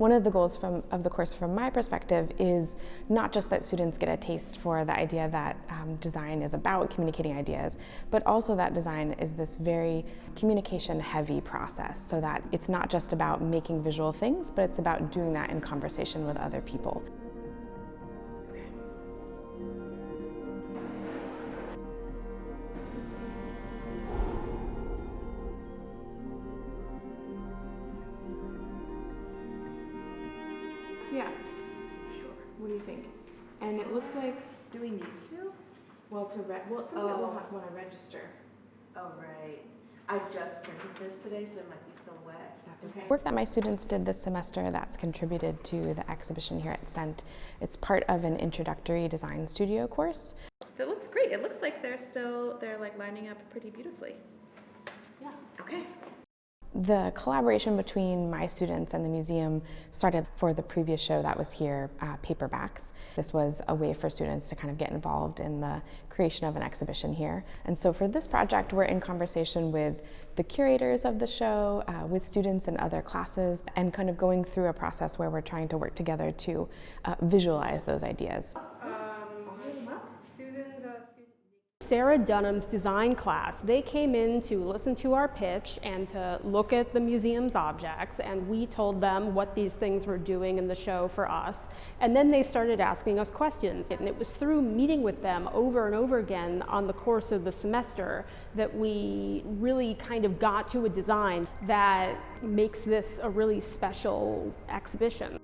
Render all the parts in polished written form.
One of the goals of the course from my perspective is not just that students get a taste for the idea that design is about communicating ideas, but also that design is this very communication-heavy process, so that it's not just about making visual things, but it's about doing that in conversation with other people. Yeah, sure. What do you think? And it looks like, Do we need to? well, it's something that we'll want to register. Oh, right. I just printed this today, so it might be still wet. That's okay. Work that my students did this semester that's contributed to the exhibition here at Cent. It's part of an introductory design studio course. That looks great. It looks like they're like lining up pretty beautifully. Yeah. Okay. The collaboration between my students and the museum started for the previous show that was here, Paperbacks. This was a way for students to kind of get involved in the creation of an exhibition here. And so for this project, we're in conversation with the curators of the show, with students in other classes, and kind of going through a process where we're trying to work together to visualize those ideas. Sarah Dunham's design class. They came in to listen to our pitch and to look at the museum's objects, and we told them what these things were doing in the show for us. And then they started asking us questions. And it was through meeting with them over and over again on the course of the semester that we really kind of got to a design that makes this a really special exhibition.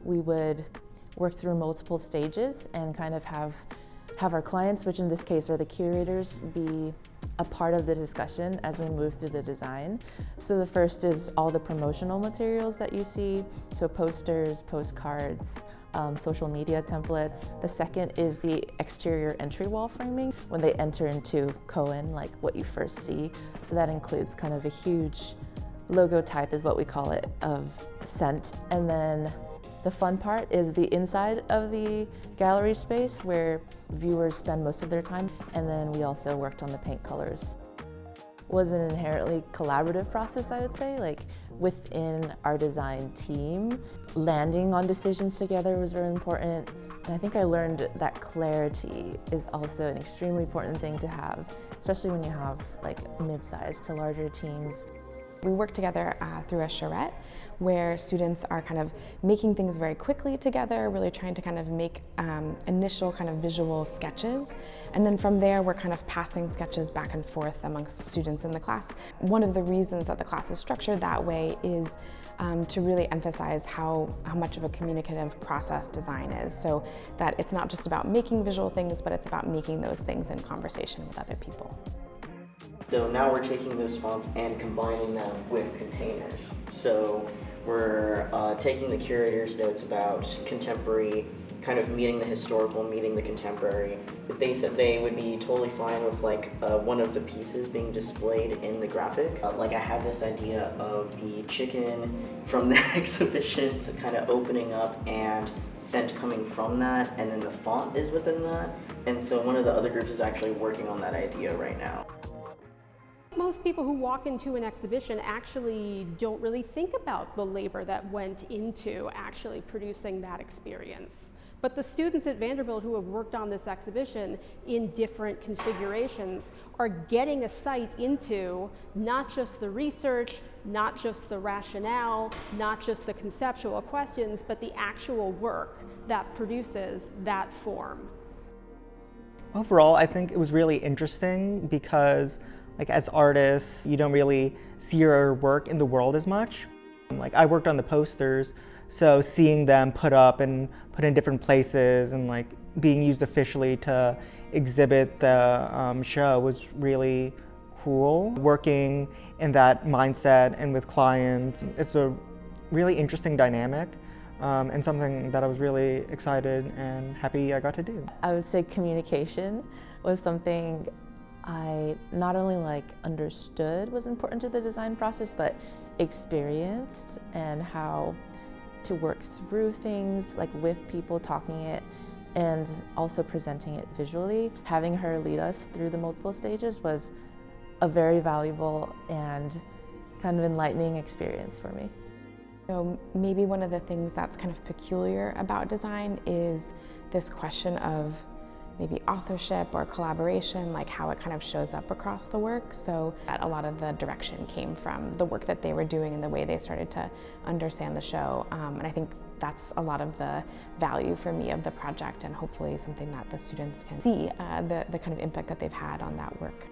We would work through multiple stages and kind of have our clients, which in this case are the curators, be a part of the discussion as we move through the design. So the first is all the promotional materials that you see, so posters, postcards, social media templates. The second is the exterior entry wall framing, when they enter into Cohen, like what you first see. So that includes kind of a huge logo type, is what we call it, of Cent. And then the fun part is the inside of the gallery space where viewers spend most of their time, and then we also worked on the paint colors. It was an inherently collaborative process, I would say, like within our design team. Landing on decisions together was very important, and I think I learned that clarity is also an extremely important thing to have, especially when you have like mid-sized to larger teams. We work together through a charrette where students are kind of making things very quickly together, really trying to kind of make initial kind of visual sketches. And then from there, we're kind of passing sketches back and forth amongst students in the class. One of the reasons that the class is structured that way is to really emphasize how much of a communicative process design is, so that it's not just about making visual things, but it's about making those things in conversation with other people. So now we're taking those fonts and combining them with containers. So we're taking the curator's notes about contemporary, kind of meeting the historical, meeting the contemporary. They said they would be totally fine with like one of the pieces being displayed in the graphic. Like I have this idea of the chicken from the exhibition to kind of opening up and scent coming from that, and then the font is within that. And so one of the other groups is actually working on that idea right now. Most people who walk into an exhibition actually don't really think about the labor that went into actually producing that experience. But the students at Vanderbilt who have worked on this exhibition in different configurations are getting a sight into not just the research, not just the rationale, not just the conceptual questions, but the actual work that produces that form. Overall, I think it was really interesting because like as artists, you don't really see your work in the world as much. Like I worked on the posters, so seeing them put up and put in different places and like being used officially to exhibit the show was really cool. Working in that mindset and with clients, it's a really interesting dynamic and something that I was really excited and happy I got to do. I would say communication was something I not only understood was important to the design process, but experienced, and how to work through things with people, talking it, and also presenting it visually. Having her lead us through the multiple stages was a very valuable and kind of enlightening experience for me. So maybe one of the things that's kind of peculiar about design is this question of maybe authorship or collaboration, like how it kind of shows up across the work. So that a lot of the direction came from the work that they were doing and the way they started to understand the show. And I think that's a lot of the value for me of the project, and hopefully something that the students can see, the kind of impact that they've had on that work.